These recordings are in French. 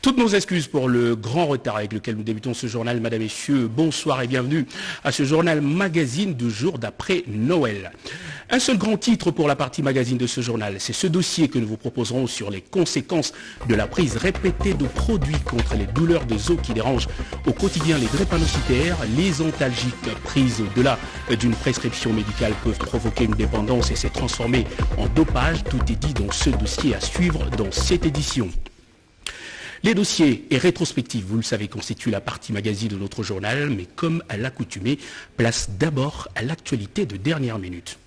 Toutes nos excuses pour le grand retard avec lequel nous débutons ce journal. Madame, Messieurs, bonsoir et bienvenue à ce journal magazine du jour d'après Noël. Un seul grand titre pour la partie magazine de ce journal, c'est ce dossier que nous vous proposerons sur les conséquences de la prise répétée de produits contre les douleurs de os qui dérangent au quotidien les drépanocytaires. Les antalgiques prises au-delà d'une prescription médicale peuvent provoquer une dépendance et se transformer en dopage. Tout est dit dans ce dossier à suivre dans cette édition. Les dossiers et rétrospectives, vous le savez, constituent la partie magazine de notre journal, mais comme à l'accoutumée, place d'abord à l'actualité de dernière minute.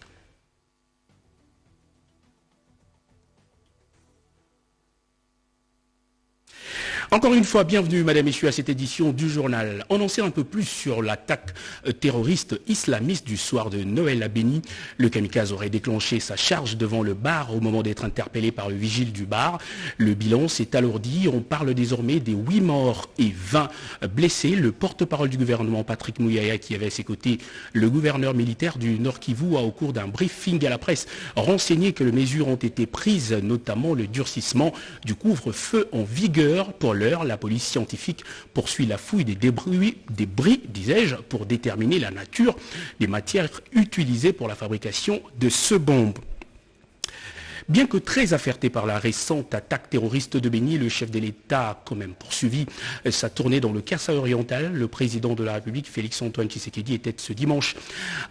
Encore une fois, bienvenue, Madame, Messieurs, à cette édition du journal. On en sait un peu plus sur l'attaque terroriste islamiste du soir de Noël à Béni. Le kamikaze aurait déclenché sa charge devant le bar au moment d'être interpellé par le vigile du bar. Le bilan s'est alourdi. On parle désormais des 8 morts et 20 blessés. Le porte-parole du gouvernement, Patrick Mouyaya, qui avait à ses côtés le gouverneur militaire du Nord Kivu, a au cours d'un briefing à la presse renseigné que les mesures ont été prises, notamment le durcissement du couvre-feu en vigueur. Pour l'heure, la police scientifique poursuit la fouille des débris, disais-je, pour déterminer la nature des matières utilisées pour la fabrication de ce bombe. Bien que très affairé par la récente attaque terroriste de Béni, le chef de l'État a quand même poursuivi sa tournée dans le Kasaï oriental. Le président de la République, Félix-Antoine Tshisekedi, était ce dimanche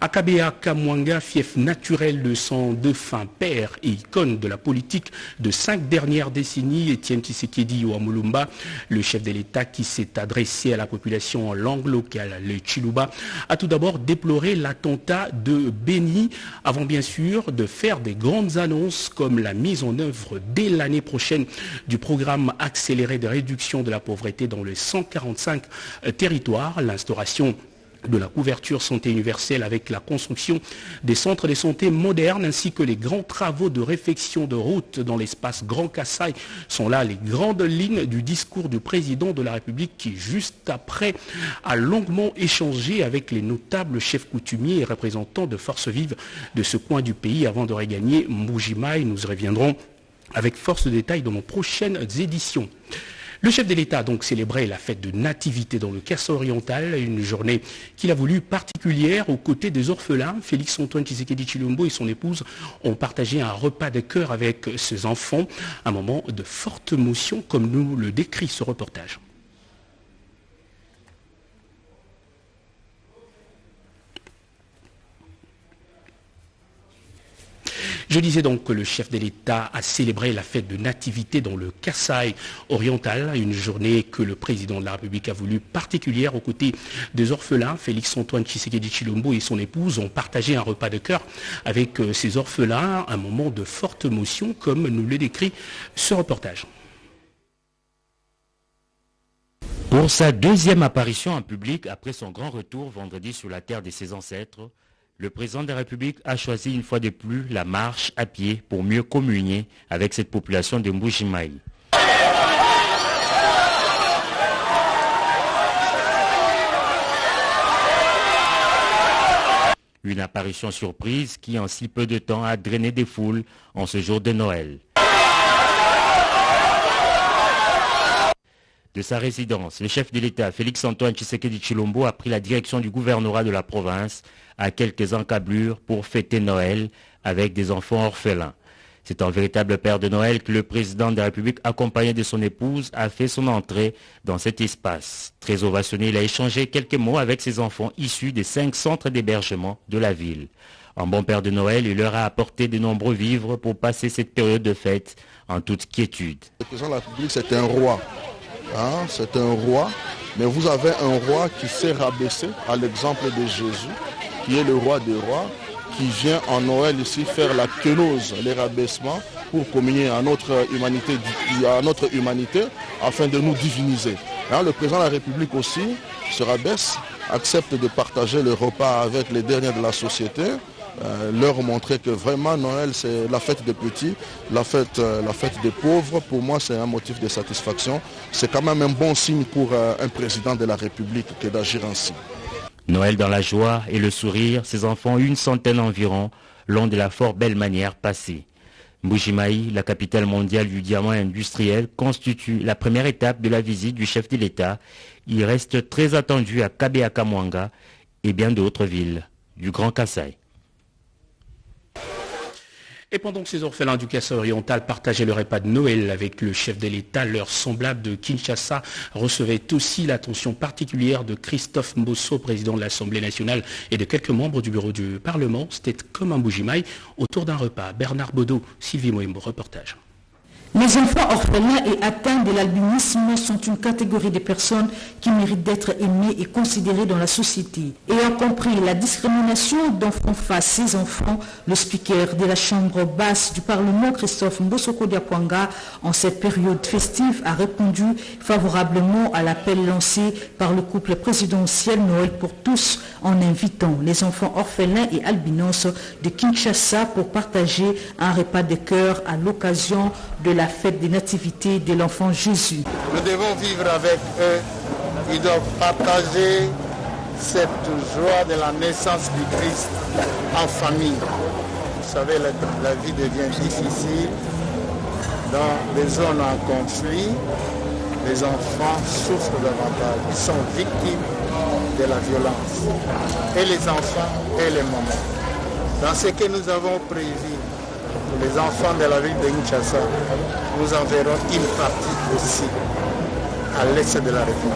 à Kabea Kamwanga, fief naturel de son défunt père et icône de la politique de 5 dernières décennies, Étienne Tshisekedi Ouamulumba. Le chef de l'État, qui s'est adressé à la population en langue locale, le Chiluba, a tout d'abord déploré l'attentat de Béni, avant bien sûr de faire des grandes annonces comme la mise en œuvre dès l'année prochaine du programme accéléré de réduction de la pauvreté dans les 145 territoires, l'instauration de la couverture santé universelle avec la construction des centres de santé modernes ainsi que les grands travaux de réfection de routes dans l'espace Grand Kasaï sont là les grandes lignes du discours du président de la République qui, juste après, a longuement échangé avec les notables chefs coutumiers et représentants de forces vives de ce coin du pays avant de regagner Mbuji-Mayi. Nous y reviendrons avec force de détail dans nos prochaines éditions. Le chef de l'État a donc célébré la fête de nativité dans le Kasaï oriental, une journée qu'il a voulu particulière aux côtés des orphelins. Félix-Antoine Tshisekedi Tshilombo et son épouse ont partagé un repas de cœur avec ses enfants, un moment de forte émotion comme nous le décrit ce reportage. Je disais donc que le chef de l'État a célébré la fête de nativité dans le Kasaï oriental, une journée que le président de la République a voulu particulière aux côtés des orphelins. Félix-Antoine Tshisekedi Tshilombo et son épouse ont partagé un repas de cœur avec ces orphelins, un moment de forte émotion comme nous le décrit ce reportage. Pour sa deuxième apparition en public après son grand retour vendredi sur la terre de ses ancêtres, le président de la République a choisi une fois de plus la marche à pied pour mieux communier avec cette population de Mbuji-Mayi. Une apparition surprise qui en si peu de temps a drainé des foules en ce jour de Noël. De sa résidence, le chef de l'État, Félix-Antoine Tshisekedi Tshilombo, a pris la direction du gouvernorat de la province à quelques encablures pour fêter Noël avec des enfants orphelins. C'est un véritable père de Noël que le président de la République, accompagné de son épouse, a fait son entrée dans cet espace. Très ovationné, il a échangé quelques mots avec ses enfants issus des 5 centres d'hébergement de la ville. Un bon père de Noël, il leur a apporté de nombreux vivres pour passer cette période de fête en toute quiétude. Le président de la République, c'est un roi. C'est un roi, mais vous avez un roi qui s'est rabaissé à l'exemple de Jésus, qui est le roi des rois, qui vient en Noël ici faire la kénose, les rabaissements, pour communier à notre humanité afin de nous diviniser. Le président de la République aussi se rabaisse, accepte de partager le repas avec les derniers de la société, leur montrer que vraiment Noël c'est la fête des petits, la fête des pauvres. Pour moi c'est un motif de satisfaction. C'est quand même un bon signe pour un président de la République que d'agir ainsi. Noël dans la joie et le sourire, ses enfants, une centaine environ, l'ont de la fort belle manière passée. Mbuji-Mayi, la capitale mondiale du diamant industriel, constitue la première étape de la visite du chef de l'État. Il reste très attendu à Kabea-Kamwanga et bien d'autres villes du Grand Kasaï. Et pendant que ces orphelins du Kasaï oriental partageaient le repas de Noël avec le chef de l'État, leurs semblables de Kinshasa recevaient aussi l'attention particulière de Christophe Mbosso, président de l'Assemblée nationale, et de quelques membres du bureau du Parlement. C'était comme un Mbuji-Mayi autour d'un repas. Bernard Baudot, Sylvie Moembo, reportage. Les enfants orphelins et atteints de l'albinisme sont une catégorie de personnes qui méritent d'être aimées et considérées dans la société. Ayant compris la discrimination dont font face ces enfants, le speaker de la Chambre basse du Parlement, Christophe Mbosso Kodiakwanga, en cette période festive, a répondu favorablement à l'appel lancé par le couple présidentiel Noël pour tous, en invitant les enfants orphelins et albinos de Kinshasa pour partager un repas de cœur à l'occasion de la fête des nativités de l'enfant Jésus. Nous devons vivre avec eux. Ils doivent partager cette joie de la naissance du Christ en famille. Vous savez, la vie devient difficile. Dans les zones en conflit, les enfants souffrent davantage. Ils sont victimes de la violence. Et les enfants et les mamans. Dans ce que nous avons prévu, pour les enfants de la ville de Kinshasa, nous enverrons une partie aussi à l'est de la République.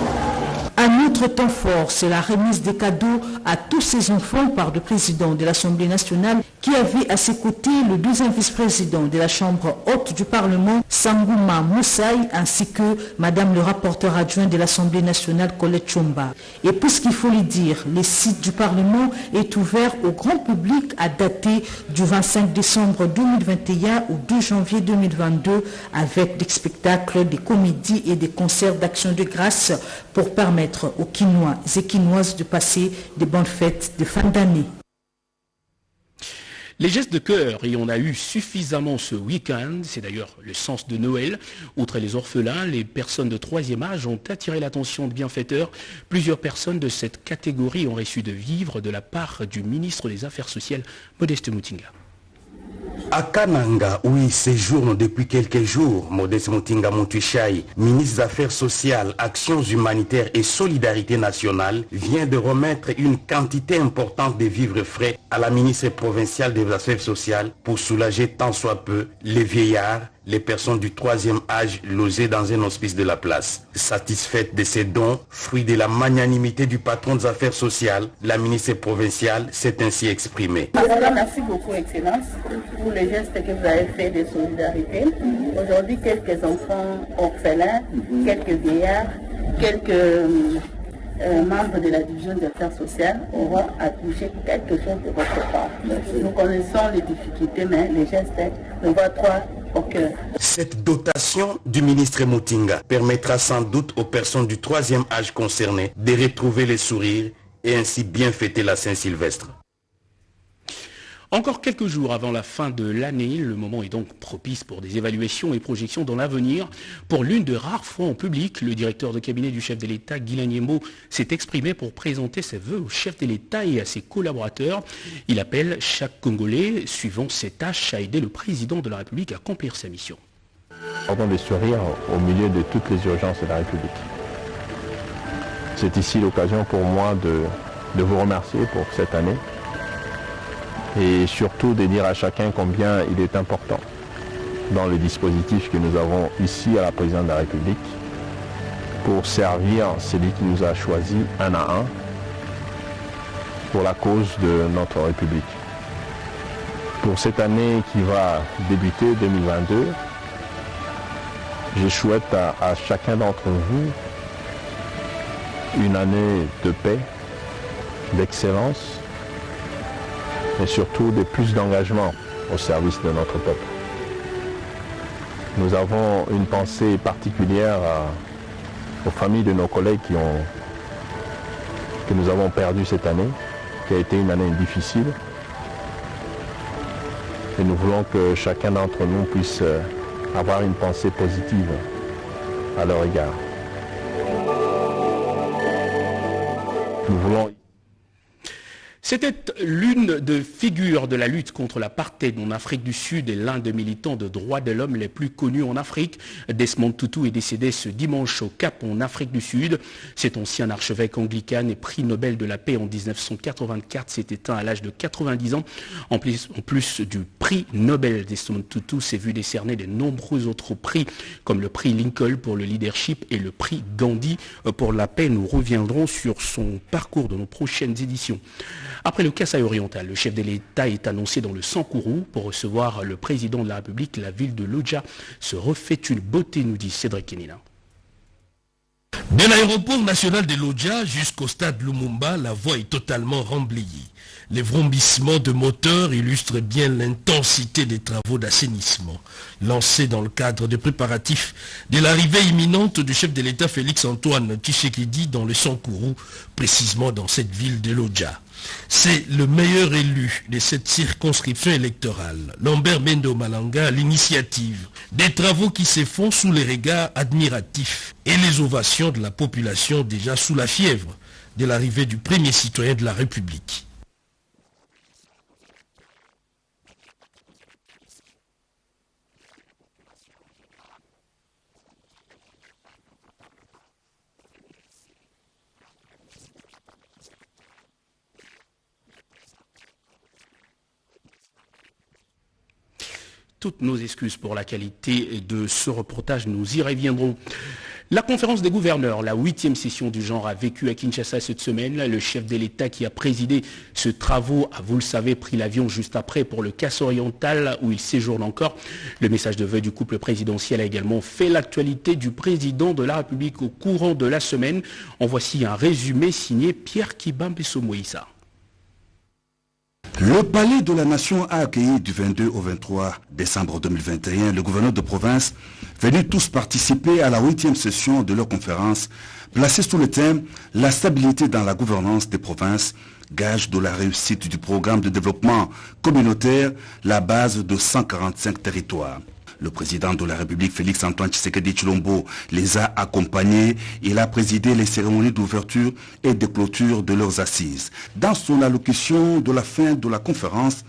Un autre temps fort, c'est la remise des cadeaux à tous ces enfants par le président de l'Assemblée nationale qui avait à ses côtés le deuxième vice-président de la Chambre haute du Parlement, Sangouma Moussaï, ainsi que Madame le rapporteur adjoint de l'Assemblée nationale, Colette Chomba. Et puisqu'il faut le dire, le site du Parlement est ouvert au grand public à dater du 25 décembre 2021 au 2 janvier 2022 avec des spectacles, des comédies et des concerts d'action de grâce pour permettre aux Kinois et Kinoises de passer de bonnes fêtes de fin d'année. Les gestes de cœur, il y en a eu suffisamment ce week-end, c'est d'ailleurs le sens de Noël. Outre les orphelins, les personnes de troisième âge ont attiré l'attention de bienfaiteurs. Plusieurs personnes de cette catégorie ont reçu de vivres de la part du ministre des Affaires sociales, Modeste Mutinga. À Kananga, où il séjourne depuis quelques jours, Modeste Mutinga Montuishai, ministre des Affaires sociales, Actions humanitaires et Solidarité nationale, vient de remettre une quantité importante de vivres frais à la ministre provinciale des Affaires sociales pour soulager tant soit peu les vieillards, les personnes du troisième âge logées dans un hospice de la place. Satisfaite de ces dons, fruit de la magnanimité du patron des affaires sociales, la ministre provinciale s'est ainsi exprimée. Merci beaucoup, Excellence, pour les gestes que vous avez faits de solidarité. Aujourd'hui, quelques enfants orphelins, quelques vieillards, quelques membres de la division des affaires sociales auront à toucher quelque chose de votre part. Nous connaissons les difficultés, mais les gestes de votre Cette dotation du ministre Mutinga permettra sans doute aux personnes du troisième âge concernées de retrouver les sourires et ainsi bien fêter la Saint-Sylvestre. Encore quelques jours avant la fin de l'année, le moment est donc propice pour des évaluations et projections dans l'avenir. Pour l'une de rares fois en public, le directeur de cabinet du chef de l'État, Guilain Nyembo, s'est exprimé pour présenter ses vœux au chef de l'État et à ses collaborateurs. Il appelle chaque Congolais, suivant ses tâches, à aider le président de la République à accomplir sa mission. Pardon de sourire au milieu de toutes les urgences de la République. C'est ici l'occasion pour moi de vous remercier pour cette année. Et surtout de dire à chacun combien il est important dans le dispositif que nous avons ici à la présidence de la République pour servir celui qui nous a choisi un à un pour la cause de notre République. Pour cette année qui va débuter 2022, je souhaite à chacun d'entre vous une année de paix, d'excellence, et surtout de plus d'engagement au service de notre peuple. Nous avons une pensée particulière aux familles de nos collègues que nous avons perdu cette année, qui a été une année difficile. Et nous voulons que chacun d'entre nous puisse avoir une pensée positive à leur égard. Nous voulons... C'était l'une des figures de la lutte contre l'apartheid en Afrique du Sud et l'un des militants de droits de l'homme les plus connus en Afrique. Desmond Tutu est décédé ce dimanche au Cap en Afrique du Sud. Cet ancien archevêque anglican et prix Nobel de la paix en 1984 s'est éteint à l'âge de 90 ans. En plus du prix Nobel, Desmond Tutu s'est vu décerner de nombreux autres prix comme le prix Lincoln pour le leadership et le prix Gandhi pour la paix. Nous reviendrons sur son parcours dans nos prochaines éditions. Après le Kasaï oriental, le chef de l'État est annoncé dans le Sankourou pour recevoir le président de la République. La ville de Lodja se refait une beauté, nous dit Cédric Kenina. De l'aéroport national de Lodja jusqu'au stade Lumumba, la voie est totalement remblayée. Les vrombissements de moteurs illustrent bien l'intensité des travaux d'assainissement lancés dans le cadre des préparatifs de l'arrivée imminente du chef de l'État Félix-Antoine Tshisekedi dans le Sankourou, précisément dans cette ville de Lodja. C'est le meilleur élu de cette circonscription électorale, Lambert Mendo Malanga, à l'initiative des travaux qui se font sous les regards admiratifs et les ovations de la population déjà sous la fièvre de l'arrivée du premier citoyen de la République. Toutes nos excuses pour la qualité de ce reportage, nous y reviendrons. La conférence des gouverneurs, la 8e session du genre, a vécu à Kinshasa cette semaine. Le chef de l'État qui a présidé ce travaux a, vous le savez, pris l'avion juste après pour le Kasaï oriental où il séjourne encore. Le message de vœux du couple présidentiel a également fait l'actualité du président de la République au courant de la semaine. En voici un résumé signé Pierre Kibambeso Moïsa. Le Palais de la Nation a accueilli du 22 au 23 décembre 2021 le gouverneur de province venus tous participer à la 8e session de leur conférence placée sous le thème « La stabilité dans la gouvernance des provinces, gage de la réussite du programme de développement communautaire, la base de 145 territoires ». Le président de la République, Félix-Antoine Tshisekedi Tshilombo, les a accompagnés. Il a présidé les cérémonies d'ouverture et de clôture de leurs assises. Dans son allocution de la fin de la conférence,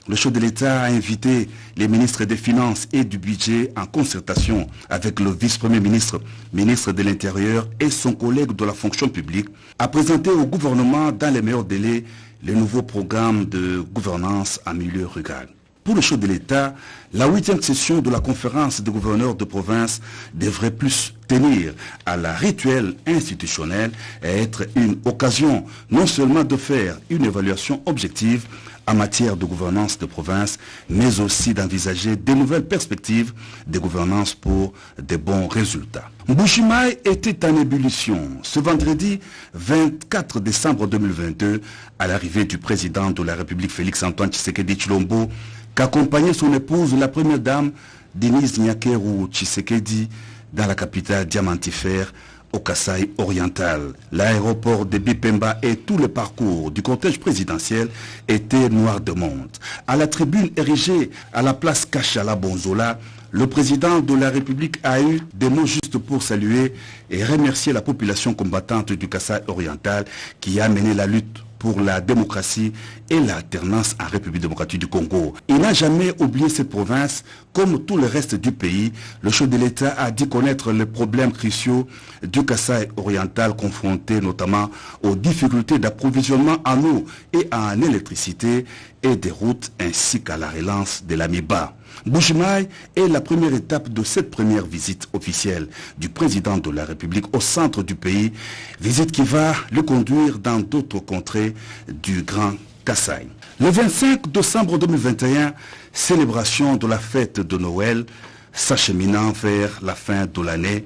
le chef de l'État a invité les ministres des Finances et du Budget en concertation avec le vice-premier ministre, ministre de l'Intérieur et son collègue de la fonction publique à présenter au gouvernement dans les meilleurs délais les nouveaux programmes de gouvernance en milieu rural. Pour le chef de l'État, la 8e session de la conférence des gouverneurs de province devrait plus tenir à la rituelle institutionnelle et être une occasion non seulement de faire une évaluation objective en matière de gouvernance de province, mais aussi d'envisager de nouvelles perspectives de gouvernance pour de bons résultats. Mbujimaï était en ébullition ce vendredi 24 décembre 2022 à l'arrivée du président de la République Félix-Antoine Tshisekedi Tshilombo, qu'accompagnait son épouse, la première dame, Denise Nyakeru Tshisekedi, dans la capitale diamantifère au Kasaï oriental. L'aéroport de Bipemba et tout le parcours du cortège présidentiel étaient noirs de monde. À la tribune érigée à la place Kachala Bonzola, le président de la République a eu des mots justes pour saluer et remercier la population combattante du Kasaï oriental qui a mené la lutte pour la démocratie et l'alternance en République démocratique du Congo. Il n'a jamais oublié cette province. Comme tout le reste du pays, le chef de l'État a dit connaître les problèmes cruciaux du Kasaï oriental confronté notamment aux difficultés d'approvisionnement en eau et en électricité et des routes ainsi qu'à la relance de l'Amiba. Mbujimaï est la première étape de cette première visite officielle du président de la République au centre du pays, visite qui va le conduire dans d'autres contrées du Grand Kasaï. Le 25 décembre 2021, célébration de la fête de Noël, s'acheminant vers la fin de l'année,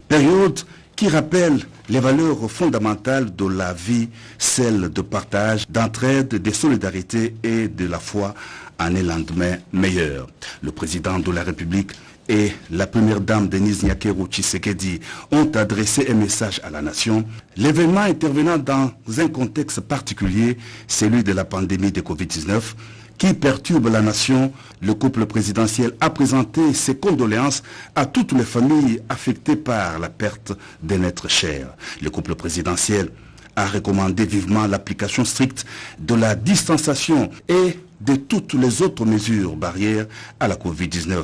période qui rappelle les valeurs fondamentales de la vie, celles de partage, d'entraide, de solidarité et de la foi en un lendemain meilleur. Le président de la République et la première dame Denise Nyakeru Tshisekedi ont adressé un message à la nation. L'événement intervenant dans un contexte particulier, celui de la pandémie de Covid-19, qui perturbe la nation, le couple présidentiel a présenté ses condoléances à toutes les familles affectées par la perte d'un être cher. Le couple présidentiel a recommandé vivement l'application stricte de la distanciation et de toutes les autres mesures barrières à la Covid-19.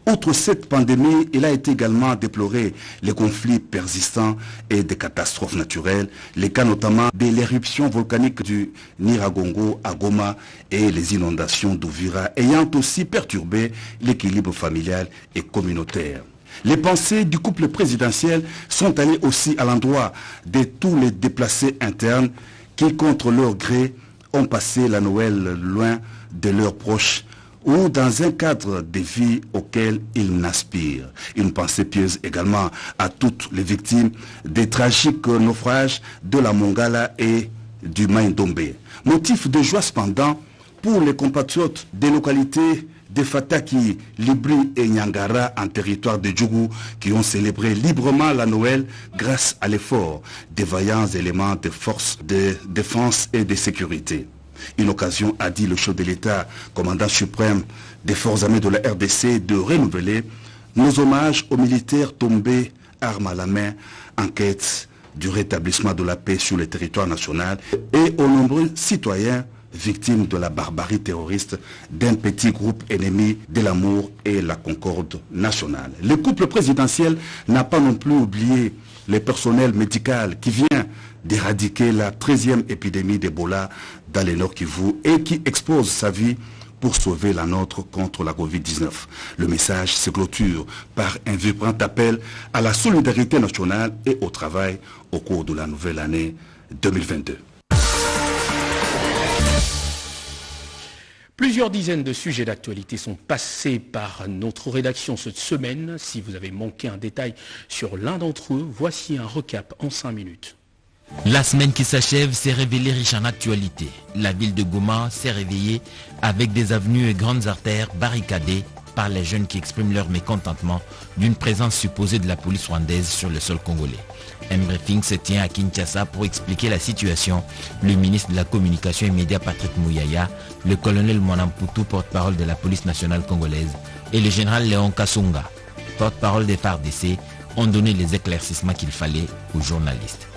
Outre cette pandémie, il a été également déploré les conflits persistants et des catastrophes naturelles, les cas notamment de l'éruption volcanique du Nyiragongo à Goma et les inondations d'Uvira ayant aussi perturbé l'équilibre familial et communautaire. Les pensées du couple présidentiel sont allées aussi à l'endroit de tous les déplacés internes qui, contre leur gré, ont passé la Noël loin de leurs proches ou dans un cadre de vie auquel ils n'aspirent. Une pensée pieuse également à toutes les victimes des tragiques naufrages de la Mongala et du Maïndombe. Motif de joie cependant pour les compatriotes des localités de Fataki, Libri et Nyangara en territoire de Djougou qui ont célébré librement la Noël grâce à l'effort des vaillants éléments des forces de défense et de sécurité. Une occasion, a dit le chef de l'État, commandant suprême des forces armées de la RDC, de renouveler nos hommages aux militaires tombés armes à la main en quête du rétablissement de la paix sur le territoire national et aux nombreux citoyens victimes de la barbarie terroriste d'un petit groupe ennemi de l'amour et la concorde nationale. Le couple présidentiel n'a pas non plus oublié le personnel médical qui vient d'éradiquer la 13e épidémie d'Ebola dans le Nord Kivu et qui expose sa vie pour sauver la nôtre contre la Covid-19. Le message se clôture par un vibrant appel à la solidarité nationale et au travail au cours de la nouvelle année 2022. Plusieurs dizaines de sujets d'actualité sont passés par notre rédaction cette semaine. Si vous avez manqué un détail sur l'un d'entre eux, voici un recap en 5 minutes. La semaine qui s'achève s'est révélée riche en actualité. La ville de Goma s'est réveillée avec des avenues et grandes artères barricadées par les jeunes qui expriment leur mécontentement d'une présence supposée de la police rwandaise sur le sol congolais. Un briefing se tient à Kinshasa pour expliquer la situation. Le ministre de la Communication et Médias Patrick Mouyaya, le colonel Mwanamputu, porte-parole de la police nationale congolaise, et le général Léon Kassunga, porte-parole des FARDC, ont donné les éclaircissements qu'il fallait aux journalistes.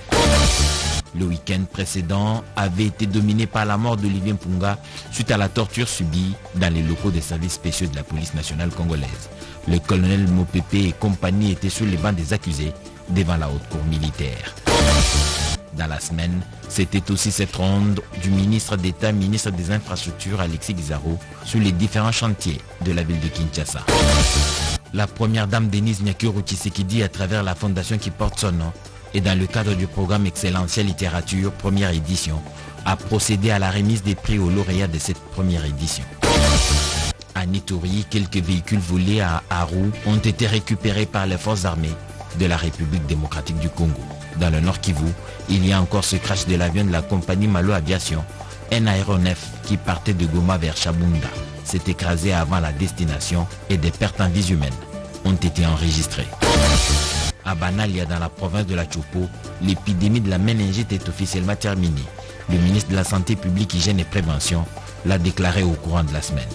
Le week-end précédent avait été dominé par la mort d'Olivier Mpunga suite à la torture subie dans les locaux des services spéciaux de la police nationale congolaise. Le colonel Mopepe et compagnie étaient sur les bancs des accusés devant la haute cour militaire. Dans la semaine, c'était aussi cette ronde du ministre d'État, ministre des Infrastructures Alexis Guizaro sur les différents chantiers de la ville de Kinshasa. La première dame Denise Nyakiro Tshisekedi, à travers la fondation qui porte son nom, et dans le cadre du programme Excellentiel Littérature première édition, a procédé à la remise des prix aux lauréats de cette première édition. À Nitori, quelques véhicules volés à Aru ont été récupérés par les forces armées de la République démocratique du Congo. Dans le Nord Kivu, il y a encore ce crash de l'avion de la compagnie Malo Aviation, un aéronef qui partait de Goma vers Chabunda, s'est écrasé avant la destination et des pertes en vies humaines ont été enregistrées. À Banalia, dans la province de la Chopo, l'épidémie de la méningite est officiellement terminée. Le ministre de la Santé publique, Hygiène et Prévention l'a déclaré au courant de la semaine.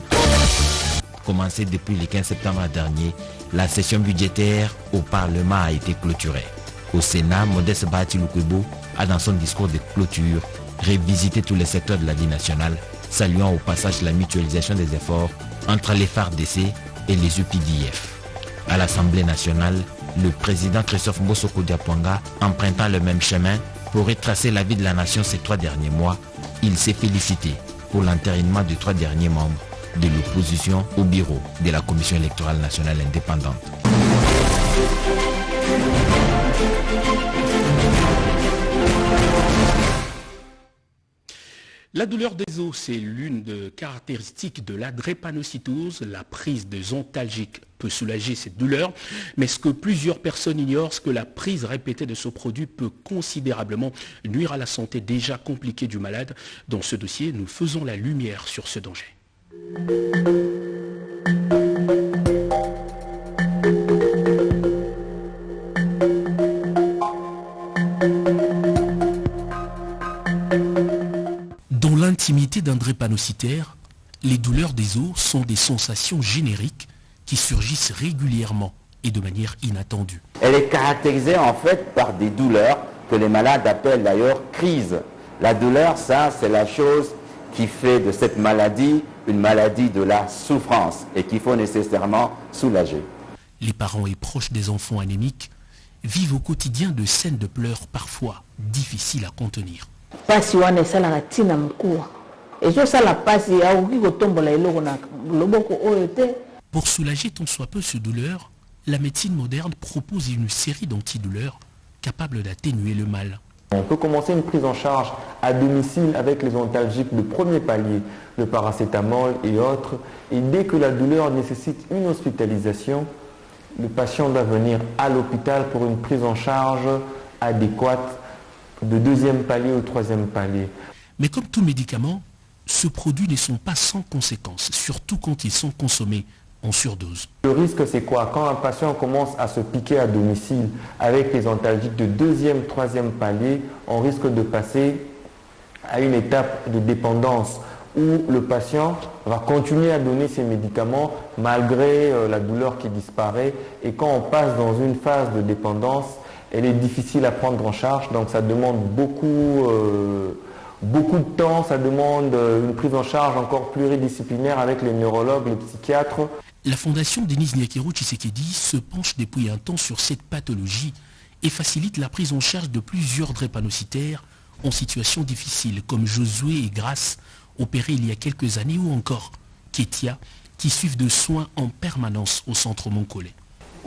Commencée depuis le 15 septembre dernier, la session budgétaire au Parlement a été clôturée. Au Sénat, Modeste Bahati Lukwebo a dans son discours de clôture révisité tous les secteurs de la vie nationale, saluant au passage la mutualisation des efforts entre les FARDC et les UPDF. À l'Assemblée nationale, le président Christophe Mbosoko Diapwanga, empruntant le même chemin pour retracer la vie de la nation ces 3 derniers mois, il s'est félicité pour l'entérinement des 3 derniers membres de l'opposition au bureau de la Commission électorale nationale indépendante. La douleur des os, c'est l'une des caractéristiques de la drépanocytose. La prise de zontalgique peut soulager cette douleur, mais ce que plusieurs personnes ignorent, c'est que la prise répétée de ce produit peut considérablement nuire à la santé déjà compliquée du malade. Dans ce dossier, nous faisons la lumière sur ce danger. Dans l'intimité d'un drépanocytaire, les douleurs des os sont des sensations génériques qui surgissent régulièrement et de manière inattendue. Elle est caractérisée en fait par des douleurs que les malades appellent d'ailleurs crise. La douleur, ça, c'est la chose qui fait de cette maladie une maladie de la souffrance et qu'il faut nécessairement soulager. Les parents et proches des enfants anémiques vivent au quotidien de scènes de pleurs parfois difficiles à contenir. Pour soulager tant soit peu ce douleur, la médecine moderne propose une série d'antidouleurs capables d'atténuer le mal. On peut commencer une prise en charge à domicile avec les antalgiques de premier palier, le paracétamol et autres. Et dès que la douleur nécessite une hospitalisation, le patient doit venir à l'hôpital pour une prise en charge adéquate de deuxième palier ou troisième palier. Mais comme tout médicament, ces produits ne sont pas sans conséquences, surtout quand ils sont consommés en surdose. Le risque, c'est quoi? Quand un patient commence à se piquer à domicile avec les antalgiques de deuxième, troisième palier, on risque de passer à une étape de dépendance où le patient va continuer à donner ses médicaments malgré la douleur qui disparaît. Et quand on passe dans une phase de dépendance, elle est difficile à prendre en charge, donc ça demande beaucoup de temps, ça demande une prise en charge encore pluridisciplinaire avec les neurologues, les psychiatres. La fondation Denis Nyakero Tshisekedi se penche depuis un temps sur cette pathologie et facilite la prise en charge de plusieurs drépanocytaires en situation difficile, comme Josué et Grace, opérés il y a quelques années, ou encore Ketia, qui suivent de soins en permanence au centre Moncolé.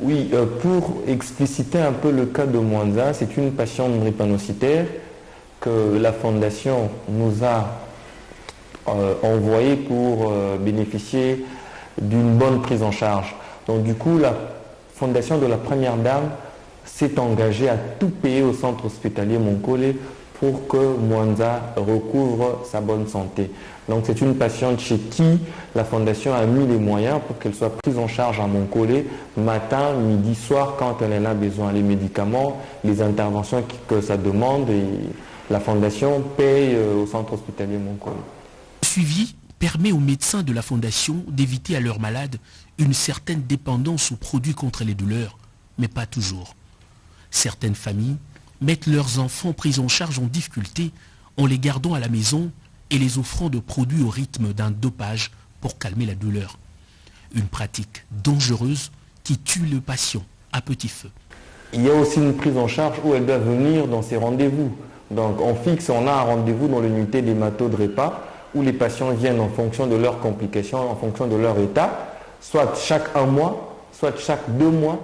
Oui, pour expliciter un peu le cas de Mwanza, c'est une patiente drépanocytaire que la fondation nous a envoyée pour bénéficier d'une bonne prise en charge. Donc du coup, la fondation de la Première Dame s'est engagée à tout payer au centre hospitalier Moncolé pour que Mwanza recouvre sa bonne santé. Donc c'est une patiente chez qui la fondation a mis les moyens pour qu'elle soit prise en charge à Moncolé matin, midi, soir quand elle en a besoin. Les médicaments, les interventions que ça demande, et la fondation paye au centre hospitalier Moncolé. Le suivi permet aux médecins de la fondation d'éviter à leurs malades une certaine dépendance aux produits contre les douleurs, mais pas toujours. Certaines familles mettent leurs enfants pris en charge en difficulté en les gardant à la maison et les offrant de produits au rythme d'un dopage pour calmer la douleur. Une pratique dangereuse qui tue le patient à petit feu. Il y a aussi une prise en charge où elle doit venir dans ses rendez-vous. Donc on a un rendez-vous dans l'unité d'hémato-drépa où les patients viennent en fonction de leurs complications, en fonction de leur état, soit chaque 1 mois, soit chaque 2 mois,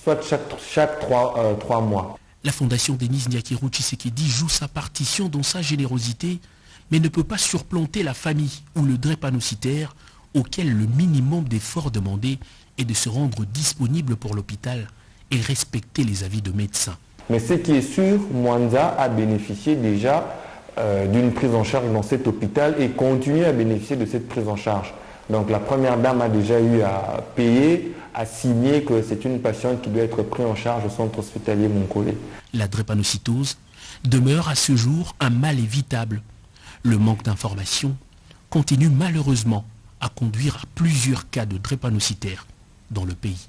soit chaque 3 mois. La fondation Denis Nyakero Tshisekedi joue sa partition dans sa générosité, mais ne peut pas surplanter la famille ou le drépanocytaire auquel le minimum d'efforts demandé est de se rendre disponible pour l'hôpital et respecter les avis de médecins. Mais ce qui est sûr, Mwanza a bénéficié déjà d'une prise en charge dans cet hôpital et continue à bénéficier de cette prise en charge. Donc la Première Dame a déjà eu à payer, à signer que c'est une patiente qui doit être prise en charge au centre hospitalier Moncolé. La drépanocytose demeure à ce jour un mal évitable. Le manque d'information continue malheureusement à conduire à plusieurs cas de drépanocytaires dans le pays.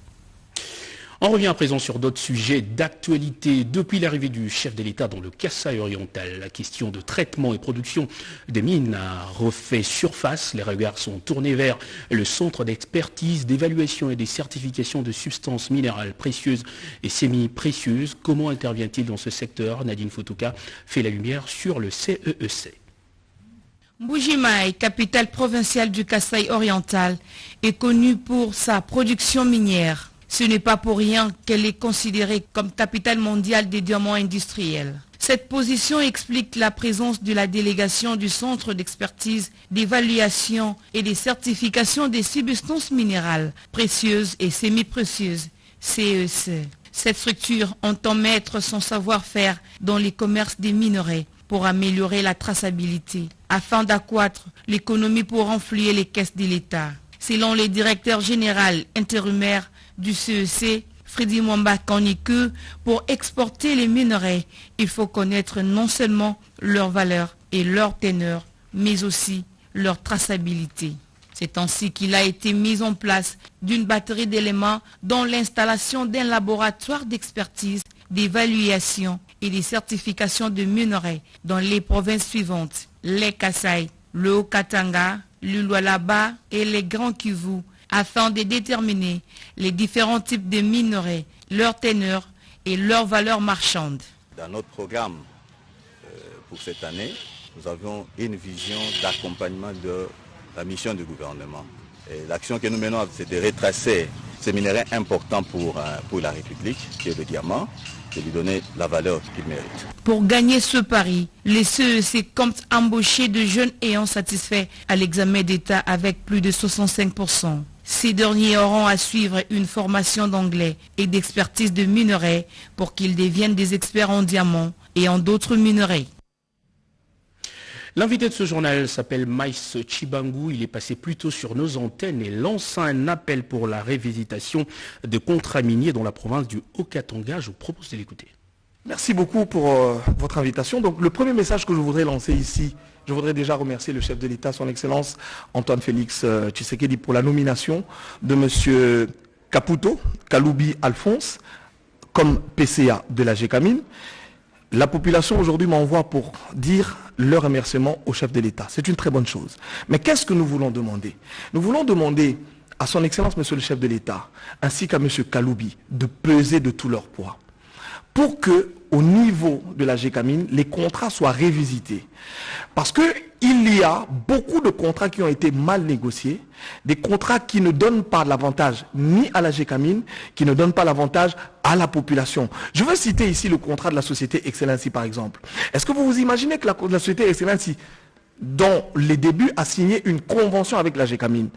On revient à présent sur d'autres sujets d'actualité. Depuis l'arrivée du chef de l'État dans le Kasaï oriental, la question de traitement et production des mines a refait surface. Les regards sont tournés vers le centre d'expertise, d'évaluation et de certification de substances minérales précieuses et semi-précieuses. Comment intervient-il dans ce secteur? Nadine Fotouka fait la lumière sur le CEEC. Mbujimaï, capitale provinciale du Kasaï oriental, est connue pour sa production minière. Ce n'est pas pour rien qu'elle est considérée comme capitale mondiale des diamants industriels. Cette position explique la présence de la délégation du Centre d'expertise, d'évaluation et de certification des substances minérales précieuses et semi-précieuses, CEC. Cette structure entend mettre son savoir-faire dans les commerces des minerais pour améliorer la traçabilité, afin d'accroître l'économie pour renflouer les caisses de l'État. Selon le directeur général intérimaire du CEC, Freddy Mwamba Kaniku, pour exporter les minerais, il faut connaître non seulement leur valeur et leur teneur, mais aussi leur traçabilité. C'est ainsi qu'il a été mis en place d'une batterie d'éléments dont l'installation d'un laboratoire d'expertise d'évaluation et des certifications de minerais dans les provinces suivantes: les Kasaï, le Haut-Katanga, le Lualaba et les Grands Kivu, afin de déterminer les différents types de minerais, leur teneur et leur valeur marchande. Dans notre programme pour cette année, nous avions une vision d'accompagnement de la mission du gouvernement. Et l'action que nous menons, c'est de retracer ces minéraux importants pour la République, qui est le diamant, et lui donner la valeur qu'il mérite. Pour gagner ce pari, les CEC comptent embaucher de jeunes ayant satisfait à l'examen d'État avec plus de 65%. Ces derniers auront à suivre une formation d'anglais et d'expertise de minerais pour qu'ils deviennent des experts en diamants et en d'autres minerais. L'invité de ce journal s'appelle Maïs Chibangu. Il est passé plus tôt sur nos antennes et lance un appel pour la révisitation de contrats miniers dans la province du Haut-Katanga. Je vous propose de l'écouter. Merci beaucoup pour votre invitation. Donc, le premier message que je voudrais lancer ici, je voudrais déjà remercier le chef de l'État, son Excellence Antoine Félix Tshisekedi, pour la nomination de M. Kaputo Kaloubi Alphonse comme PCA de la GECAMINE. La population aujourd'hui m'envoie pour dire leur remerciement au chef de l'État. C'est une très bonne chose. Mais qu'est-ce que nous voulons demander? Nous voulons demander à son Excellence, Monsieur le chef de l'État, ainsi qu'à M. Kaloubi, de peser de tout leur poids, pour que, au niveau de la GECAMINE, les contrats soient révisités. Parce qu'il y a beaucoup de contrats qui ont été mal négociés, des contrats qui ne donnent pas l'avantage ni à la GECAMINE, qui ne donnent pas l'avantage à la population. Je veux citer ici le contrat de la société Excellency par exemple. Est-ce que vous vous imaginez que la société Excellency, dans les débuts, a signé une convention avec la GECAMINE?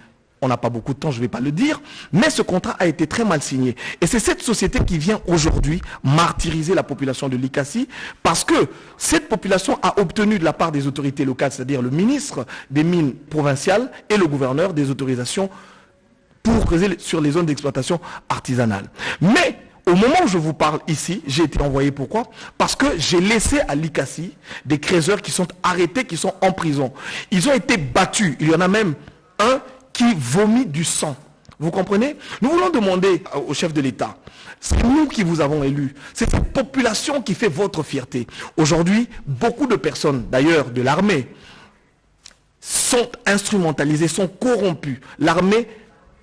On n'a pas beaucoup de temps, je ne vais pas le dire, mais ce contrat a été très mal signé. Et c'est cette société qui vient aujourd'hui martyriser la population de Likasi, parce que cette population a obtenu de la part des autorités locales, c'est-à-dire le ministre des Mines provinciales et le gouverneur, des autorisations pour creuser sur les zones d'exploitation artisanale. Mais au moment où je vous parle ici, j'ai été envoyé pourquoi? Parce que j'ai laissé à Likasi des creuseurs qui sont arrêtés, qui sont en prison. Ils ont été battus. Il y en a même un qui vomit du sang. Vous comprenez? Nous voulons demander au chef de l'État, c'est nous qui vous avons élus, c'est cette population qui fait votre fierté. Aujourd'hui, beaucoup de personnes, d'ailleurs de l'armée, sont instrumentalisées, sont corrompues. L'armée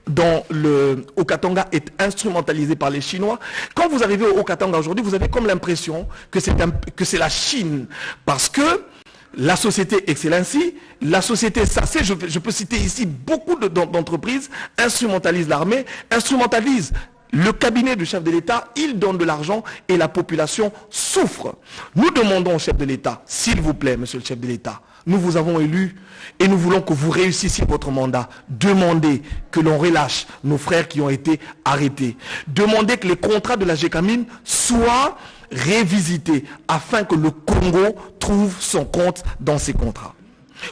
dans le Haut-Katanga est instrumentalisée par les Chinois. Quand vous arrivez au Haut-Katanga aujourd'hui, vous avez comme l'impression que c'est la Chine. Parce que la société Excellency, la société SACE, je peux citer ici beaucoup d'entreprises, instrumentalisent l'armée, instrumentalisent le cabinet du chef de l'État, il donne de l'argent et la population souffre. Nous demandons au chef de l'État, s'il vous plaît, monsieur le chef de l'État, nous vous avons élus et nous voulons que vous réussissiez votre mandat. Demandez que l'on relâche nos frères qui ont été arrêtés. Demandez que les contrats de la GECAMINE soient révisiter afin que le Congo trouve son compte dans ces contrats.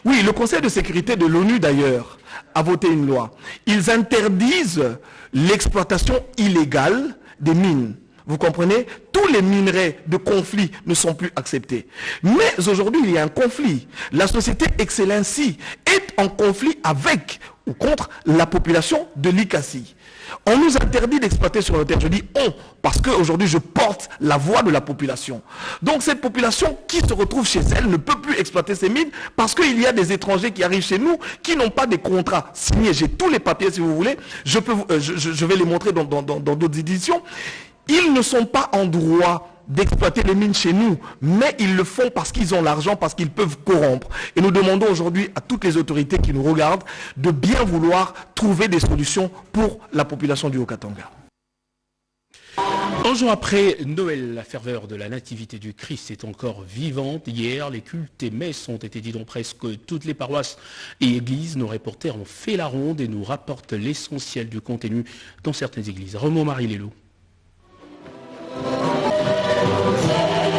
Oui, le Conseil de sécurité de l'ONU d'ailleurs a voté une loi. Ils interdisent l'exploitation illégale des mines. Vous comprenez? Tous les minerais de conflit ne sont plus acceptés. Mais aujourd'hui, il y a un conflit. La société Excellency est en conflit avec ou contre la population de Likasi. On nous interdit d'exploiter sur nos terres. Je dis on, parce qu'aujourd'hui je porte la voix de la population. Donc cette population qui se retrouve chez elle ne peut plus exploiter ces mines parce qu'il y a des étrangers qui arrivent chez nous qui n'ont pas des contrats signés. J'ai tous les papiers si vous voulez. Je vais les montrer dans d'autres éditions. Ils ne sont pas en droit d'exploiter les mines chez nous, mais ils le font parce qu'ils ont l'argent, parce qu'ils peuvent corrompre. Et nous demandons aujourd'hui à toutes les autorités qui nous regardent de bien vouloir trouver des solutions pour la population du Haut-Katanga. Un jour après Noël, la ferveur de la nativité du Christ est encore vivante. Hier, les cultes et messes ont été dits dans presque toutes les paroisses et églises. Nos reporters ont fait la ronde et nous rapportent l'essentiel du contenu dans certaines églises. Marie Lelou.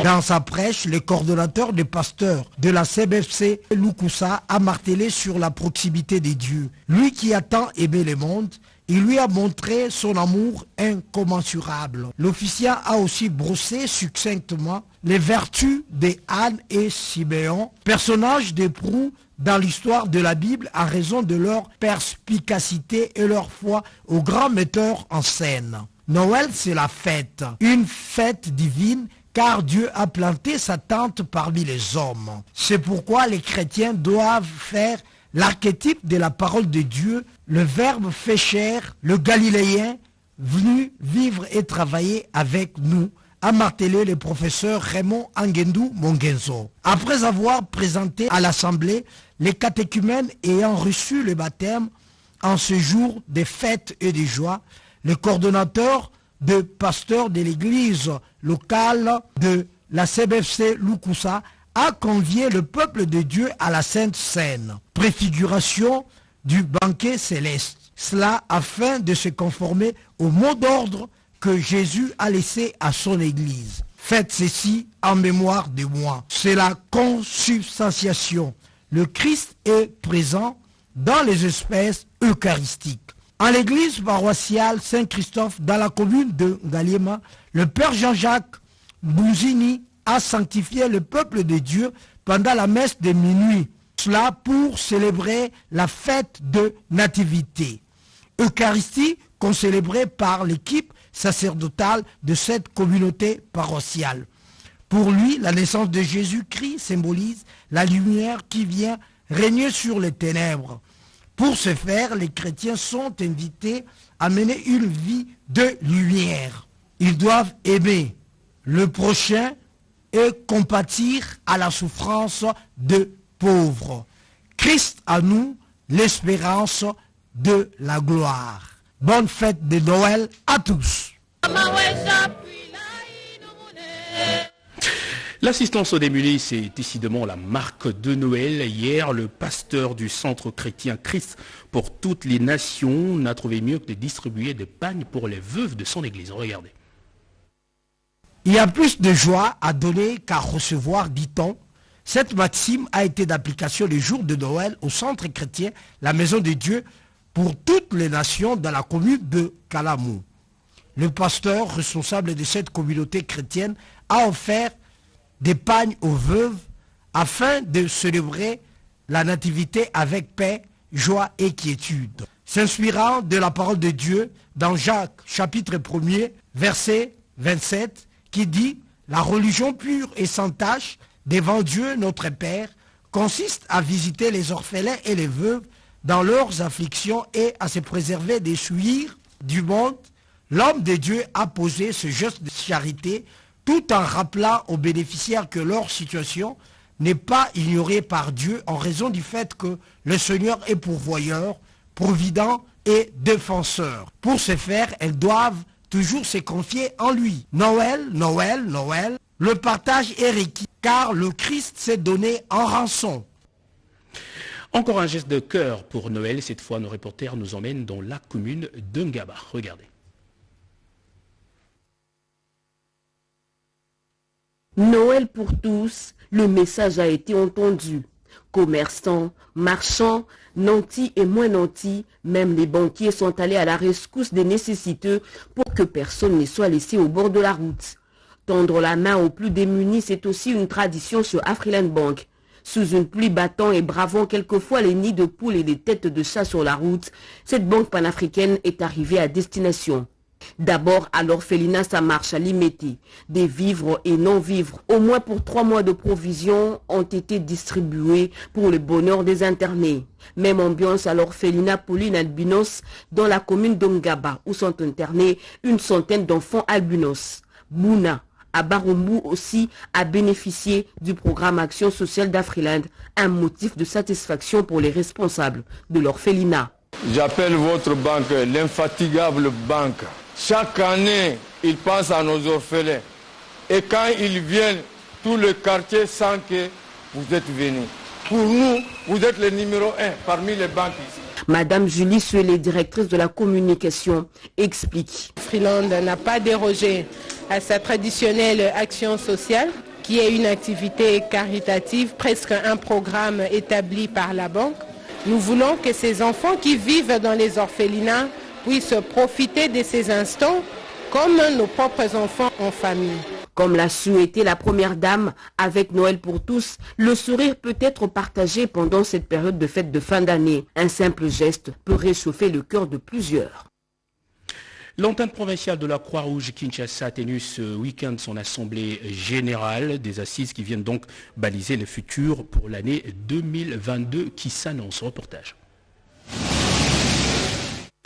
Dans sa prêche, le coordonnateur des pasteurs de la CBFC, Loukoussa, a martelé sur la proximité des dieux. Lui qui a tant aimé le monde, il lui a montré son amour incommensurable. L'officiant a aussi brossé succinctement les vertus de Anne et Siméon, personnages d'éperons dans l'histoire de la Bible en raison de leur perspicacité et leur foi au grand metteur en scène. Noël, c'est la fête, une fête divine, car Dieu a planté sa tente parmi les hommes. C'est pourquoi les chrétiens doivent faire l'archétype de la parole de Dieu, le Verbe fait chair, le Galiléen, venu vivre et travailler avec nous, a martelé le professeur Raymond Angendou Mongenzo. Après avoir présenté à l'Assemblée les catéchumènes ayant reçu le baptême en ce jour de fête et de joie, le coordonnateur de pasteurs de l'église locale de la CBFC Lukusa a convié le peuple de Dieu à la Sainte Seine, préfiguration du banquet céleste. Cela afin de se conformer au mot d'ordre que Jésus a laissé à son église. Faites ceci en mémoire de moi. C'est la consubstantiation. Le Christ est présent dans les espèces eucharistiques. En l'église paroissiale Saint-Christophe, dans la commune de Ngaliema, le Père Jean-Jacques Bouzini a sanctifié le peuple de Dieu pendant la messe de minuit. Cela pour célébrer la fête de nativité. Eucharistie qu'on célébrait par l'équipe sacerdotale de cette communauté paroissiale. Pour lui, la naissance de Jésus-Christ symbolise la lumière qui vient régner sur les ténèbres. Pour ce faire, les chrétiens sont invités à mener une vie de lumière. Ils doivent aimer le prochain et compatir à la souffrance de pauvres. Christ à nous, l'espérance de la gloire. Bonne fête de Noël à tous. L'assistance aux démunis, c'est décidément la marque de Noël. Hier, le pasteur du centre chrétien Christ pour toutes les nations n'a trouvé mieux que de distribuer des pagnes pour les veuves de son église. Regardez. Il y a plus de joie à donner qu'à recevoir, dit-on. Cette maxime a été d'application le jour de Noël au centre chrétien, la maison de Dieu, pour toutes les nations dans la commune de Kalamou. Le pasteur responsable de cette communauté chrétienne a offert des pagnes aux veuves afin de célébrer la nativité avec paix, joie et quiétude. S'inspirant de la parole de Dieu dans Jacques chapitre 1er, verset 27, qui dit « La religion pure et sans tache devant Dieu notre Père consiste à visiter les orphelins et les veuves dans leurs afflictions et à se préserver des souillures du monde. L'homme de Dieu a posé ce geste de charité tout en rappelant aux bénéficiaires que leur situation n'est pas ignorée par Dieu en raison du fait que le Seigneur est pourvoyeur, provident et défenseur. Pour ce faire, elles doivent toujours se confier en lui. Noël, Noël, Noël, le partage est requis car le Christ s'est donné en rançon. Encore un geste de cœur pour Noël. Cette fois, nos reporters nous emmènent dans la commune de Ngaba. Regardez. Noël pour tous, le message a été entendu. Commerçants, marchands, nantis et moins nantis, même les banquiers sont allés à la rescousse des nécessiteux pour que personne ne soit laissé au bord de la route. Tendre la main aux plus démunis, c'est aussi une tradition sur Afriland Bank. Sous une pluie battant et bravant quelquefois les nids de poules et les têtes de chats sur la route, cette banque panafricaine est arrivée à destination. D'abord à l'orphelinat Samarche à Limeti, des vivres et non-vivres, au moins pour 3 mois de provisions, ont été distribués pour le bonheur des internés. Même ambiance à l'orphelinat Pauline Albinos dans la commune d'Ongaba, où sont internés une centaine d'enfants albinos. Bouna, à Barumbu aussi, a bénéficié du programme Action sociale d'Afriland, un motif de satisfaction pour les responsables de l'orphelinat. J'appelle votre banque l'infatigable banque. Chaque année, ils pensent à nos orphelins. Et quand ils viennent, tout le quartier sent que vous êtes venus. Pour nous, vous êtes le numéro 1 parmi les banques ici. Madame Julie Suelé, directrice de la communication, explique. Afriland n'a pas dérogé à sa traditionnelle action sociale, qui est une activité caritative, presque un programme établi par la banque. Nous voulons que ces enfants qui vivent dans les orphelinats puissent profiter de ces instants comme nos propres enfants en famille. Comme l'a souhaité la première dame, avec Noël pour tous, le sourire peut être partagé pendant cette période de fête de fin d'année. Un simple geste peut réchauffer le cœur de plusieurs. L'antenne provinciale de la Croix-Rouge Kinshasa a tenu ce week-end son assemblée générale, des assises qui viennent donc baliser le futur pour l'année 2022 qui s'annonce. Reportage.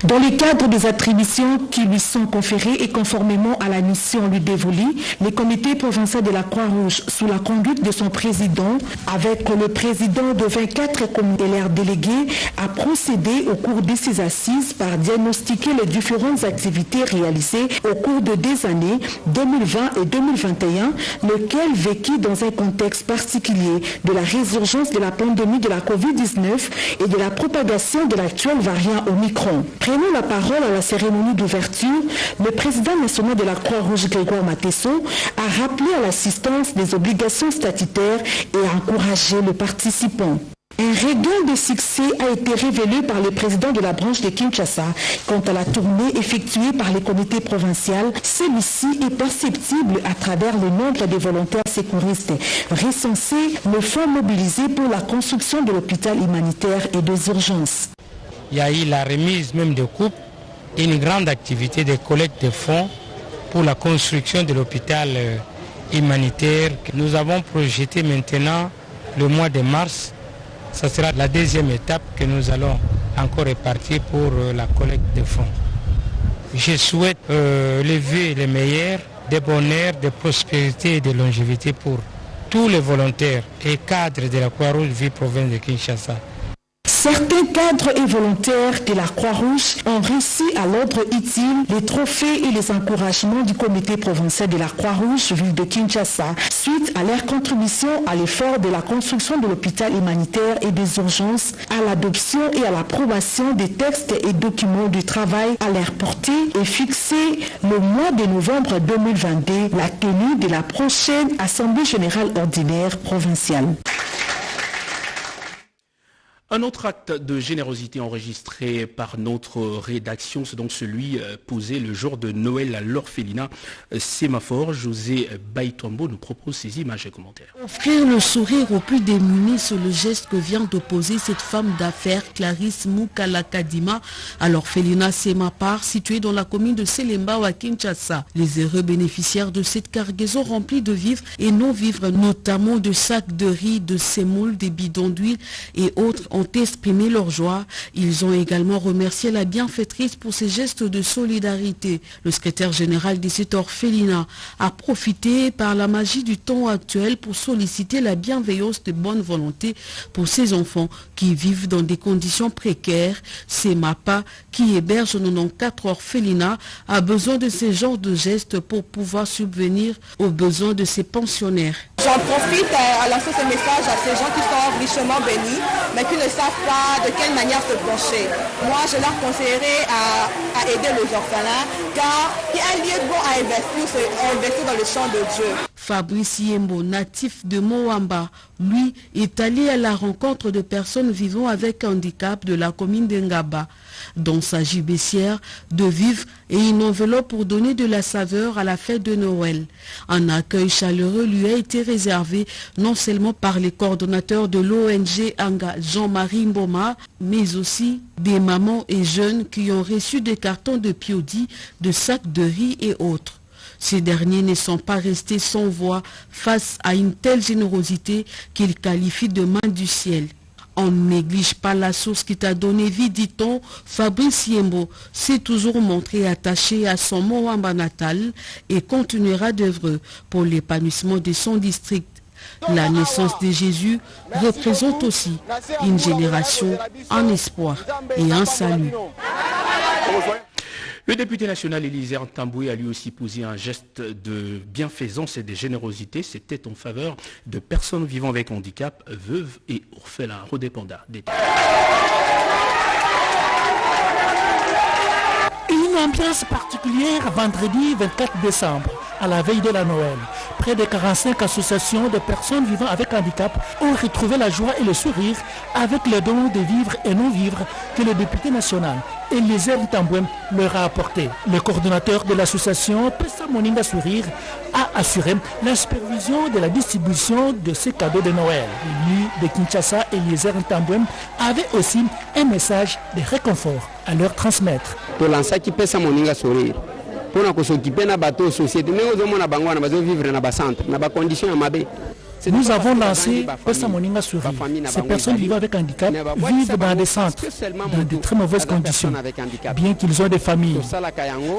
Dans le cadre des attributions qui lui sont conférées et conformément à la mission lui dévolue, le comité provincial de la Croix-Rouge, sous la conduite de son président, avec le président de 24 comités délégués, a procédé au cours de ces assises par diagnostiquer les différentes activités réalisées au cours de 2 années 2020 et 2021, lesquelles vécues dans un contexte particulier de la résurgence de la pandémie de la COVID-19 et de la propagation de l'actuel variant Omicron. Prenant la parole à la cérémonie d'ouverture, le président national de la Croix-Rouge, Grégoire Matesso, a rappelé à l'assistance des obligations statutaires et a encouragé les participants. Un regain de succès a été révélé par le président de la branche de Kinshasa. Quant à la tournée effectuée par les comités provinciaux, celui-ci est perceptible à travers le nombre de volontaires sécuristes recensés, le fonds mobilisé pour la construction de l'hôpital humanitaire et des urgences. Il y a eu la remise même de coupes, une grande activité de collecte de fonds pour la construction de l'hôpital humanitaire. Nous avons projeté maintenant le mois de mars. Ce sera la 2e étape que nous allons encore répartir pour la collecte de fonds. Je souhaite les vœux les meilleurs, de bonheur, de prospérité et de longévité pour tous les volontaires et cadres de la Croix-Rouge Vie Province de Kinshasa. Certains cadres et volontaires de la Croix-Rouge ont reçu à l'ordre utile les trophées et les encouragements du comité provincial de la Croix-Rouge ville de Kinshasa suite à leur contribution à l'effort de la construction de l'hôpital humanitaire et des urgences, à l'adoption et à l'approbation des textes et documents du travail à leur portée et fixé le mois de novembre 2022 la tenue de la prochaine Assemblée générale ordinaire provinciale. Un autre acte de générosité enregistré par notre rédaction, c'est donc celui posé le jour de Noël à l'orphelinat Sémaphore. José Baïtombo nous propose ces images et commentaires. Offrir le sourire aux plus démunis, c'est le geste que vient d'opposer cette femme d'affaires, Clarisse Moukalakadima, à l'orphelinat Sémaphore, situé dans la commune de Selembao à Kinshasa. Les heureux bénéficiaires de cette cargaison remplie de vivres et non-vivres, notamment de sacs de riz, de semoule, des bidons d'huile et autres, ont exprimé leur joie. Ils ont également remercié la bienfaitrice pour ses gestes de solidarité. Le secrétaire général de cet orphelinat a profité par la magie du temps actuel pour solliciter la bienveillance de bonne volonté pour ces enfants qui vivent dans des conditions précaires. Sémapa, qui héberge 94 orphelinats, a besoin de ce genre de gestes pour pouvoir subvenir aux besoins de ses pensionnaires. J'en profite à lancer ce message à ces gens qui sont richement bénis, mais qui ne savent pas de quelle manière se pencher. Moi, je leur conseillerais à aider les orphelins, car il y a un lieu bon à investir dans le champ de Dieu. Fabrice Yembo, natif de Moamba, lui, est allé à la rencontre de personnes vivant avec handicap de la commune d'Engaba. Dans sa gibecière, de vivres et une enveloppe pour donner de la saveur à la fête de Noël. Un accueil chaleureux lui a été réservé non seulement par les coordonnateurs de l'ONG Anga, Jean-Marie Mboma, mais aussi des mamans et jeunes qui ont reçu des cartons de piodis, de sacs de riz et autres. Ces derniers ne sont pas restés sans voix face à une telle générosité qu'ils qualifient de main du ciel. On ne néglige pas la source qui t'a donné vie, dit-on. Fabrice Yembo s'est toujours montré attaché à son Moamba natal et continuera d'œuvrer pour l'épanouissement de son district. La naissance de Jésus représente aussi une génération, un espoir et un salut. Le député national Élisée Ntamboué a lui aussi posé un geste de bienfaisance et de générosité. C'était en faveur de personnes vivant avec handicap, veuves et orphelins. Rodépanda. Une ambiance particulière vendredi 24 décembre, à la veille de la Noël. près de 45 associations de personnes vivant avec handicap ont retrouvé la joie et le sourire avec les dons de vivres et non-vivres que le député national Eliezer Ntambwem leur a apporté. Le coordonnateur de l'association Pesa Moninga Sourire a assuré la supervision de la distribution de ces cadeaux de Noël. Lui de Kinshasa, Eliezer Ntambwem, avait aussi un message de réconfort à leur transmettre. Pesa Moninga Sourire. Nous avons lancé Pesa Moninga Sourire. Ces personnes vivant avec handicap vivent dans des centres, dans de très mauvaises conditions, bien qu'ils ont des familles.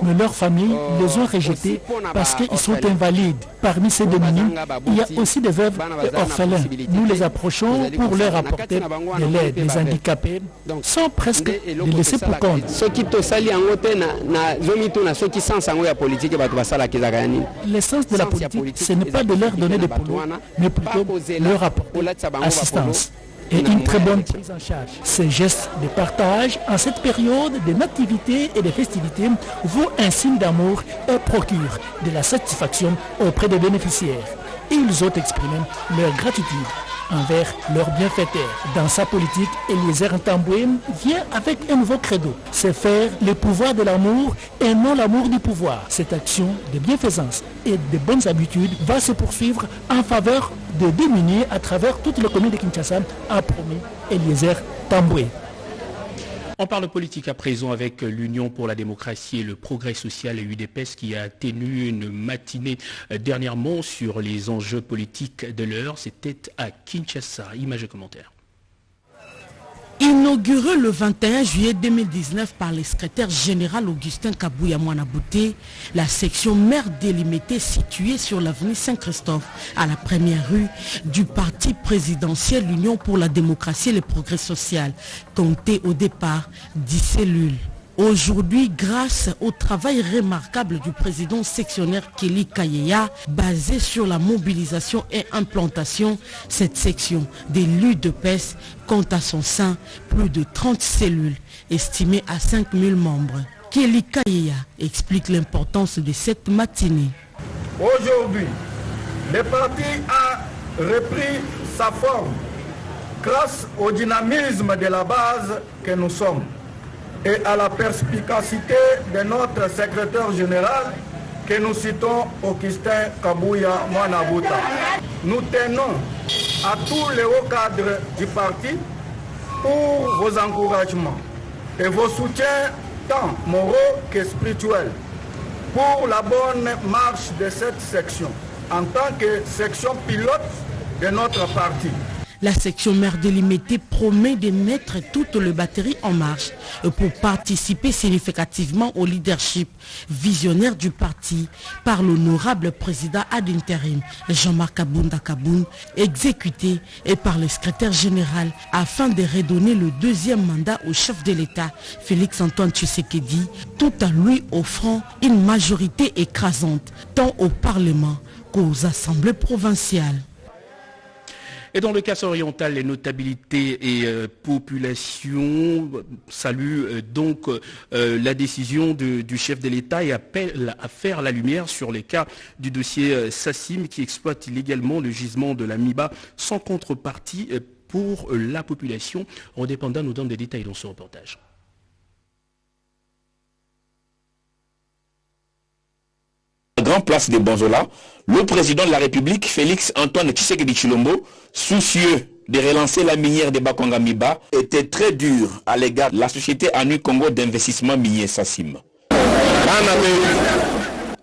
Mais leurs familles les ont rejetés parce qu'ils sont invalides. Parmi ces démunis, il y a aussi des veuves et orphelins. Nous les approchons pour leur apporter de l'aide. Les handicapés sont presque des laissés pour compte. L'essence de la politique, ce n'est pas de leur donner des poulots, mais plutôt leur apporter assistance et une très bonne prise en charge. Ces gestes de partage en cette période de nativité et de festivités vaut un signe d'amour et procurent de la satisfaction auprès des bénéficiaires. Ils ont exprimé leur gratitude envers leurs bienfaiteurs. Dans sa politique, Eliezer Ntambwem vient avec un nouveau credo. C'est faire le pouvoir de l'amour et non l'amour du pouvoir. Cette action de bienfaisance et de bonnes habitudes va se poursuivre en faveur de démunis à travers toutes les communes de Kinshasa, a promis Eliezer Ntambwem. On parle politique à présent avec l'Union pour la démocratie et le progrès social et UDPS qui a tenu une matinée dernièrement sur les enjeux politiques de l'heure. C'était à Kinshasa. Images et commentaires. Inauguré le 21 juillet 2019 par le secrétaire général Augustin Kabouya Mwanabouté, la section maire délimitée située sur l'avenue Saint-Christophe, à la première rue du parti présidentiel L'Union pour la démocratie et le progrès social, comptait au départ 10 cellules. Aujourd'hui, grâce au travail remarquable du président sectionnaire Kelly Kayeya, basé sur la mobilisation et implantation, cette section des l'UDPS compte à son sein plus de 30 cellules, estimées à 5000 membres. Kelly Kayeya explique l'importance de cette matinée. Aujourd'hui, le parti a repris sa forme grâce au dynamisme de la base que nous sommes et à la perspicacité de notre secrétaire général que nous citons Augustin Kabouya Mwanabouta. Nous tenons à tous les hauts cadres du parti pour vos encouragements et vos soutiens tant moraux que spirituels pour la bonne marche de cette section en tant que section pilote de notre parti. La section maire délimitée promet de mettre toute la batterie en marche pour participer significativement au leadership visionnaire du parti par l'honorable président ad intérim Jean-Marc Abounda Kaboun, exécuté et par le secrétaire général afin de redonner le deuxième mandat au chef de l'État Félix Antoine Tshisekedi, tout en lui offrant une majorité écrasante tant au Parlement qu'aux assemblées provinciales. Et dans le Kassai oriental, les notabilités et populations saluent donc la décision du chef de l'État et appellent à faire la lumière sur les cas du dossier Sassim qui exploite illégalement le gisement de la MIBA sans contrepartie pour la population. Redépendant nous donne des détails dans ce reportage. Grand place de Bonzola, le président de la République, Félix Antoine Tshisekedi Tshilombo, soucieux de relancer la minière de Bakonga Miba, était très dur à l'égard de la société Anu Congo d'investissement minier Sassim.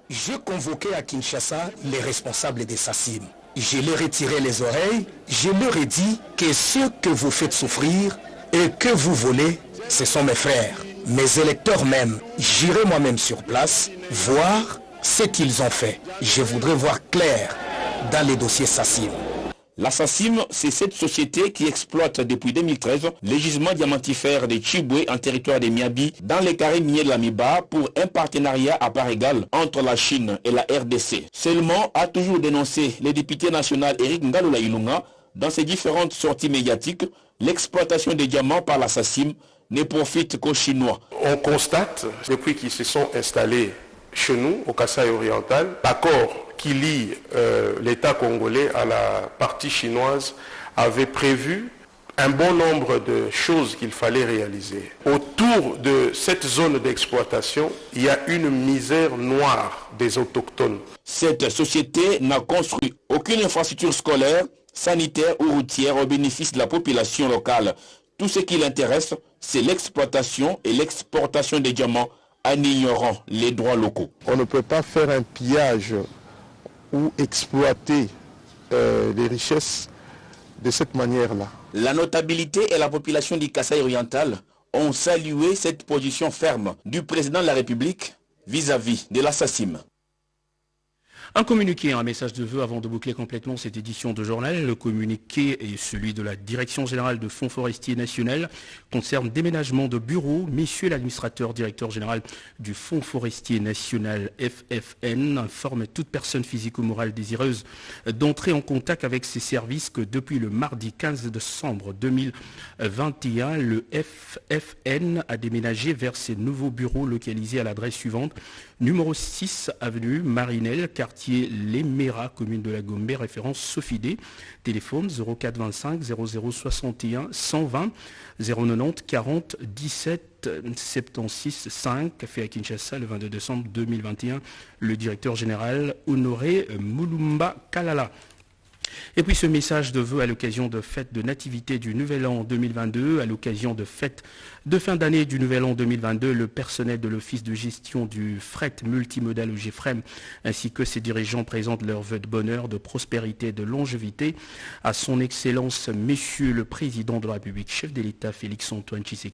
Je convoquais à Kinshasa les responsables de Sassim. Je leur ai tiré les oreilles, je leur ai dit que ceux que vous faites souffrir et que vous volez, ce sont mes frères, mes électeurs même. J'irai moi-même sur place, voir ce qu'ils ont fait. Je voudrais voir clair dans les dossiers Sassim. La Sassim, c'est cette société qui exploite depuis 2013 les gisements diamantifères de Chiboué en territoire de Miabi dans les carrés miniers de la Miba pour un partenariat à part égale entre la Chine et la RDC. Seulement, a toujours dénoncé le député national Eric Ngalola Ilunga dans ses différentes sorties médiatiques, l'exploitation des diamants par la Sassim ne profite qu'aux Chinois. On constate, depuis qu'ils se sont installés chez nous, au Kassai oriental, l'accord qui lie l'État congolais à la partie chinoise avait prévu un bon nombre de choses qu'il fallait réaliser. Autour de cette zone d'exploitation, il y a une misère noire des autochtones. Cette société n'a construit aucune infrastructure scolaire, sanitaire ou routière au bénéfice de la population locale. Tout ce qui l'intéresse, c'est l'exploitation et l'exportation des diamants en ignorant les droits locaux. On ne peut pas faire un pillage ou exploiter les richesses de cette manière-là. La notabilité et la population du Kasaï oriental ont salué cette position ferme du président de la République vis-à-vis de la SACIM. Un communiqué, un message de vœux avant de boucler complètement cette édition de journal. Le communiqué est celui de la Direction Générale de Fonds Forestiers National, concerne déménagement de bureaux. Messieurs l'administrateur directeur général du Fonds Forestier National FFN informe toute personne physique ou morale désireuse d'entrer en contact avec ces services que depuis le mardi 15 décembre 2021, le FFN a déménagé vers ses nouveaux bureaux localisés à l'adresse suivante. Numéro 6, avenue Marinelle, quartier Les Méras, commune de la Gombe, référence Sofidé. Téléphone 04 25 0061 120 090 40 17 76 5. Café à Kinshasa le 22 décembre 2021. Le directeur général Honoré Moulumba Kalala. Et puis ce message de vœux à l'occasion de fête de nativité du Nouvel An 2022, à l'occasion de fête de fin d'année du Nouvel An 2022, le personnel de l'Office de gestion du fret multimodal GFREM ainsi que ses dirigeants présentent leurs vœux de bonheur, de prospérité et de longévité à son Excellence, Monsieur le Président de la République, chef de l'État Félix Antoine Tshisekedi.